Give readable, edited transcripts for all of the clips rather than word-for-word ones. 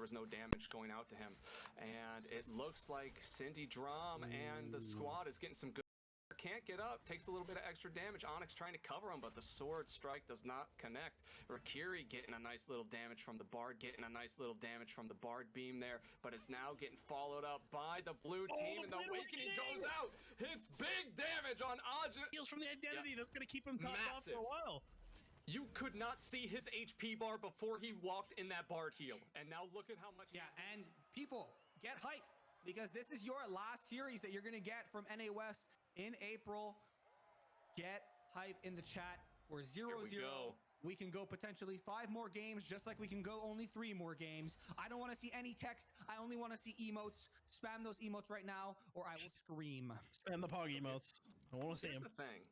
there was no damage going out to him. And it looks like Cindy Drum and the squad is getting some good. Can't get up, takes a little bit of extra damage. Onyx trying to cover him, but the sword strike does not connect. Rakiri getting a nice little damage from the Bard, getting a nice little damage from the Bard beam there, but it's now getting followed up by the blue team, and the Awakening goes out. Hits big damage on Ajin. Heals from the identity. That's going to keep him topped off for a while. You could not see his HP bar before he walked in that Bard heal, and now look at how much. Yeah, and people, get hyped, because this is your last series that you're going to get from NA West in April. Get hype in the chat. We're 0-0. We can go potentially 5 more games, just like we can go only 3 more games. I don't want to see any text. I only want to see emotes. Spam those emotes right now, or I will scream. Spam the Pog emotes. I want to see them. Here's the thing.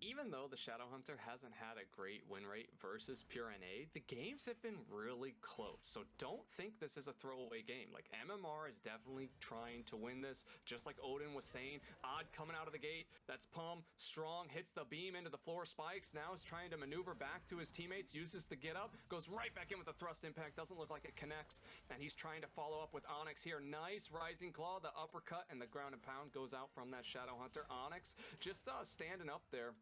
Even though the Shadowhunter hasn't had a great win rate versus Pure NA, the games have been really close. So don't think this is a throwaway game. Like, MMR is definitely trying to win this, just like Odin was saying. Odd coming out of the gate. That's Pum. Strong hits the beam into the floor spikes. Now is trying to maneuver back to his teammates, uses the get up, goes right back in with the thrust impact. Doesn't look like it connects. And he's trying to follow up with Onyx here. Nice rising claw, the uppercut, and the ground and pound goes out from that Shadowhunter. Onyx just standing up there.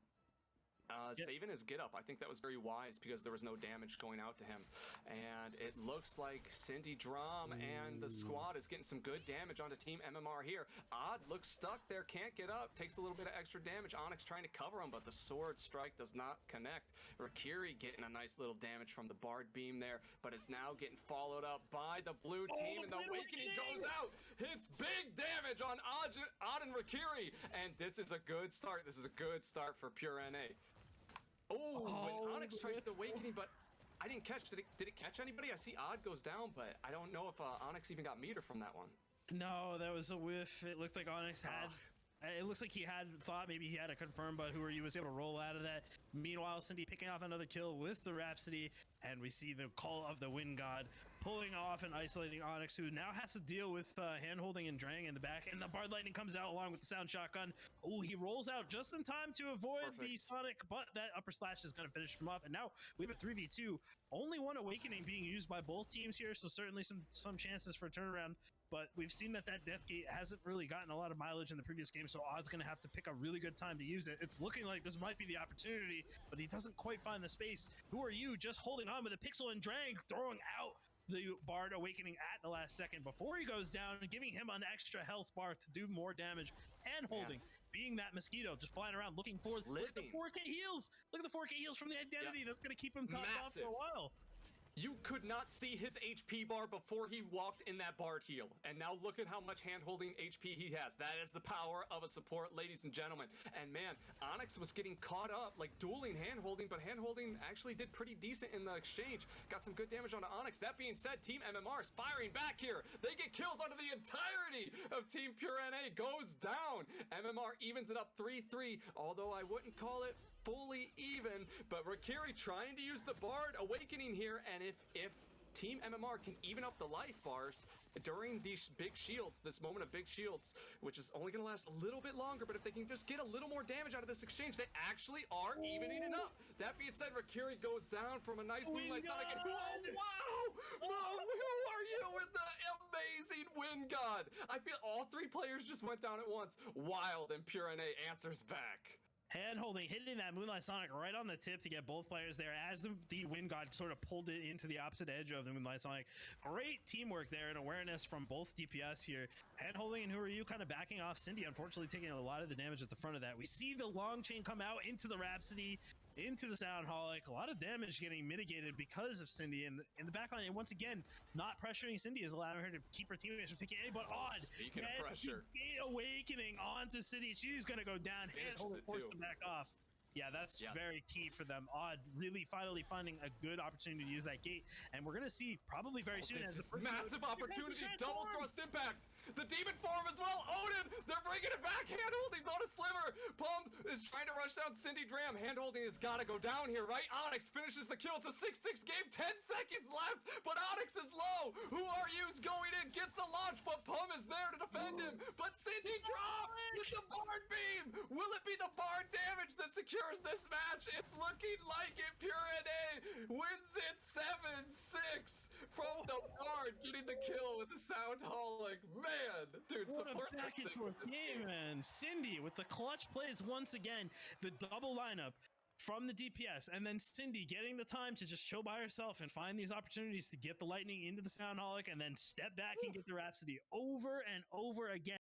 Saving his get up. I think that was very wise because there was no damage going out to him. And it looks like Cindy Drum and the squad is getting some good damage onto Team MMR here. Odd looks stuck there, can't get up, takes a little bit of extra damage. Onyx trying to cover him, but the sword strike does not connect. Rakiri getting a nice little damage from the Bard beam there, but it's now getting followed up by the blue team, and the Awakening goes out. Hits big damage on Odd and Rakiri, and this is a good start. This is a good start for Pure NA. Oh, when Onyx tries the Awakening, but I didn't catch. Did it catch anybody? I see Odd goes down, but I don't know if Onyx even got meter from that one. No, that was a whiff. It looked like Onyx had... It looks like he had thought maybe he had a confirm, but who are you was able to roll out of that. Meanwhile, Cindy picking off another kill with the Rhapsody, and we see the call of the Wind God pulling off and isolating Onyx, who now has to deal with hand-holding and Drang in the back, and the Bard Lightning comes out along with the Sound Shotgun. Oh, he rolls out just in time to avoid the Sonic, but that upper slash is going to finish him off, and now we have a 3v2. Only one Awakening being used by both teams here, so certainly some chances for a turnaround. But we've seen that Death Gate hasn't really gotten a lot of mileage in the previous game, so Odd's going to have to pick a really good time to use it. It's looking like this might be the opportunity, but he doesn't quite find the space. Who are you? Just holding on with a Pixel and Drang, throwing out the Bard Awakening at the last second before he goes down, and giving him an extra health bar to do more damage. Hand holding, being that mosquito, just flying around looking for the 4K heals. Look at the 4K heals from the identity. That's going to keep him topped off for a while. You could not see his HP bar before he walked in that Bard heal. And now look at how much hand-holding HP he has. That is the power of a support, ladies and gentlemen. And man, Onyx was getting caught up, like dueling hand-holding, but hand-holding actually did pretty decent in the exchange. Got some good damage onto Onyx. That being said, Team MMR is firing back here. They get kills onto the entirety of Team Pure NA. Goes down. MMR evens it up 3-3, although I wouldn't call it fully even, but Rakiri trying to use the Bard Awakening here, and if Team MMR can even up the life bars during these big shields, this moment of big shields, which is only going to last a little bit longer, but if they can just get a little more damage out of this exchange, they actually are evening it up. That being said, Rakiri goes down from a nice Moonlight Sonic, and wow! Who are you with the amazing Wind God? I feel all 3 players just went down at once. Wild, and Pure NA answers back. Hand holding, hitting that Moonlight Sonic right on the tip to get both players there as the Wind God sort of pulled it into the opposite edge of the Moonlight Sonic. Great teamwork there and awareness from both DPS here. Hand holding and Who Are You kind of backing off. Cindy unfortunately taking a lot of the damage at the front of that. We see the long chain come out into the Rhapsody, into the Soundholic. A lot of damage getting mitigated because of Cindy in the backline. And once again, not pressuring Cindy is allowing her to keep her teammates from taking any but Odd. Speaking of pressure, Awakening onto Cindy. She's going to go down. Hand holding, force them back off. Yeah, that's very key for them. Odd really finally finding a good opportunity to use that gate, and we're gonna see probably very soon as this massive opportunity. Double thrust impact. The demon form as well. Odin, they're bringing it back. Hand holding's on a sliver. Pum is trying to rush down Cindy Dram. Hand holding has got to go down here, right? Onyx finishes the kill. It's a 6-6 game. 10 seconds left, but Onyx is low. Who Are You's going in, gets the launch, but Pum is there to defend him. But Cindy Dram with the Bard beam. Will it be the Bard damage that secures this match? It's looking like it. Pure NA wins it 7-6 from the Bard. Soundholic, man, dude, What a support back this and thing with forth this game, man. Cindy with the clutch plays once again. The double lineup from the DPS, and then Cindy getting the time to just chill by herself and find these opportunities to get the lightning into the Soundholic and then step back and get the Rhapsody over and over again.